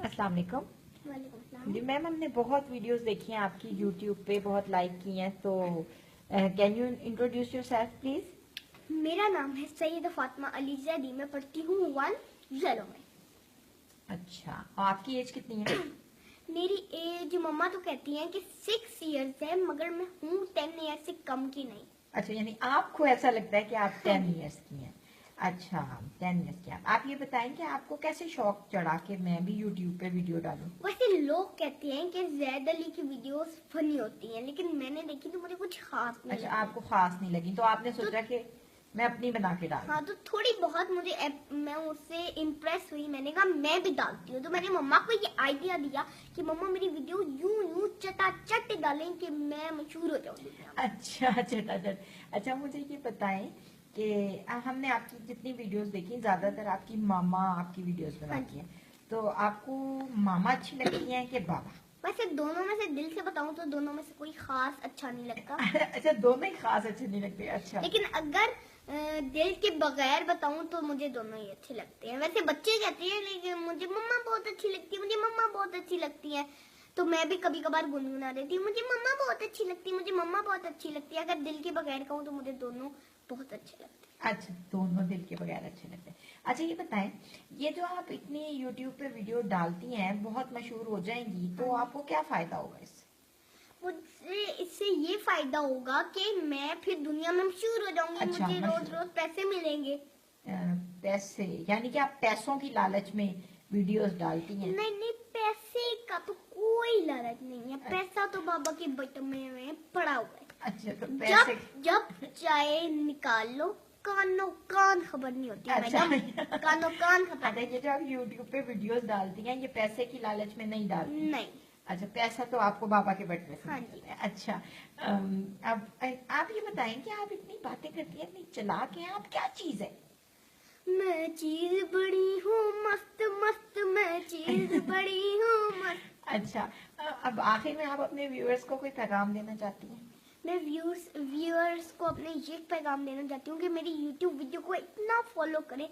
अस्सलाम वालेकुम। वालेकुम सलाम। जी मैम, हमने बहुत वीडियोस देखी हैं आपकी यूट्यूब पे, बहुत लाइक की हैं, तो can you introduce yourself please. मेरा नाम है सैयद फातिमा अली जैदी। मैं पढ़ती हूँ 1 ज़ीरो में। अच्छा, और आपकी एज कितनी है? मेरी एज मम्मा तो कहती हैं कि 6 इयर्स है, मगर मैं हूँ 10 ईयर्स से कम की नहीं। अच्छा, यानी आपको ऐसा लगता है कि आप हाँ 10 जी। ईयर्स की हैं। अच्छा, 10 ईयर्स की आप ये बताएं कि आपको कैसे शौक चढ़ा कि मैं भी यूट्यूब पे वीडियो डालूं? वैसे लोग कहते हैं कि जैद अली की वीडियोस फनी होती हैं, लेकिन मैंने देखी तो मुझे कुछ खास नहीं अच्छा, लगी। आपको खास नहीं लगी तो आपने तो सोचा कि मैं अपनी बना के डालूं। हाँ, तो थोड़ी बहुत मैं उससे इम्प्रेस हुई। मैंने कहा मैं भी डालती हूँ, तो मैंने मम्मा को ये आइडिया दिया कि मम्मा मेरी वीडियो यूं यूं चटाचट डालें कि मैं मशहूर हो जाऊँ दुनिया में। अच्छा चटाचट। अच्छा, मुझे ये बताएं कि हमने आपकी जितनी वीडियोस देखी, ज्यादातर आपकी मामा आपकी वीडियोस हाँ बनाती जी। हैं, तो आपको मामा अच्छी लगती हैं कि बाबा? वैसे दोनों में से दिल से बताऊं तो दोनों में से कोई खास अच्छा नहीं लगता। अच्छा, दोनों ही खास अच्छे नहीं लगते। अच्छा, लेकिन अगर दिल के बगैर बताऊं तो मुझे दोनों ही अच्छे लगते हैं। वैसे बच्चे कहते हैं लेकिन मुझे मम्मा बहुत अच्छी लगती है, मुझे मम्मा बहुत अच्छी लगती है। तो मैं भी कभी कभार गुनगुना देती हूँ, मुझे मम्मा बहुत अच्छी लगती है, मुझे मम्मा बहुत अच्छी लगती है। अगर दिल के बगैर कहूँ तो मुझे दोनों बहुत अच्छे लगते अच्छा, दोनों दिल के बगैर अच्छे लगते हैं। अच्छा, ये बताएं, ये जो आप इतनी यूट्यूब पे वीडियो डालती हैं, बहुत मशहूर हो जाएंगी, हैं। तो हाँ जी। आपको क्या फायदा होगा इससे? मुझे इससे ये फायदा होगा कि मैं फिर दुनिया में मशहूर हो जाऊंगी, अच्छा, मुझे रोज मशहूर रोज पैसे मिलेंगे। पैसे, यानी कि आप पैसों की लालच में वीडियोस डालती हैं। नहीं नहीं, पैसे का तो कोई लालच नहीं है। पैसा तो बाबा के बटमे में पड़ा हुआ है। अच्छा, तो जब पैसे। जब चाहे निकाल लो, कानो कान खबर नहीं होती है अच्छा मैडम, कानो कान खबर अच्छा, ये जो आप यूट्यूब पे वीडियोस डालती हैं, ये पैसे की लालच में नहीं डालती? नहीं। अच्छा, पैसा तो आपको बाबा के बटवे से हाँ मिल जी। जाता है। अच्छा, अब आप ये बताएं कि आप इतनी बातें करती हैं, इतनी चालाक हैं, आप क्या चीज है? मैं चीज बड़ी हूँ मस्त मस्त, मैं चीज बड़ी हूँ मस्त। अच्छा, अब आखिर में आप अपने व्यूअर्स को कोई पैगाम देना चाहती हैं? मैं व्यूअर्स को अपने ये पैगाम देना चाहती हूँ कि मेरी यूट्यूब वीडियो को इतना फॉलो करें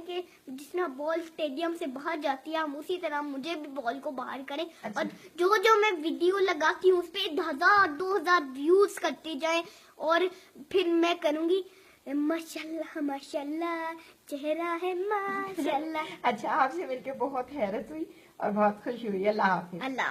कि जितना बॉल स्टेडियम से बाहर जाती है, हम उसी तरह मुझे भी बॉल को बाहर करें। अच्छा। और जो जो मैं वीडियो लगाती हूँ उस पे 1000-2000 व्यूज करते जाएं, और फिर मैं करूँगी माशाल्लाह माशाल्लाह, चेहरा है माशाल्लाह। अच्छा, आपसे मिलकर बहुत हैरत हुई और बहुत खुशी हुई। अल्लाह हाफिज। अल्लाह।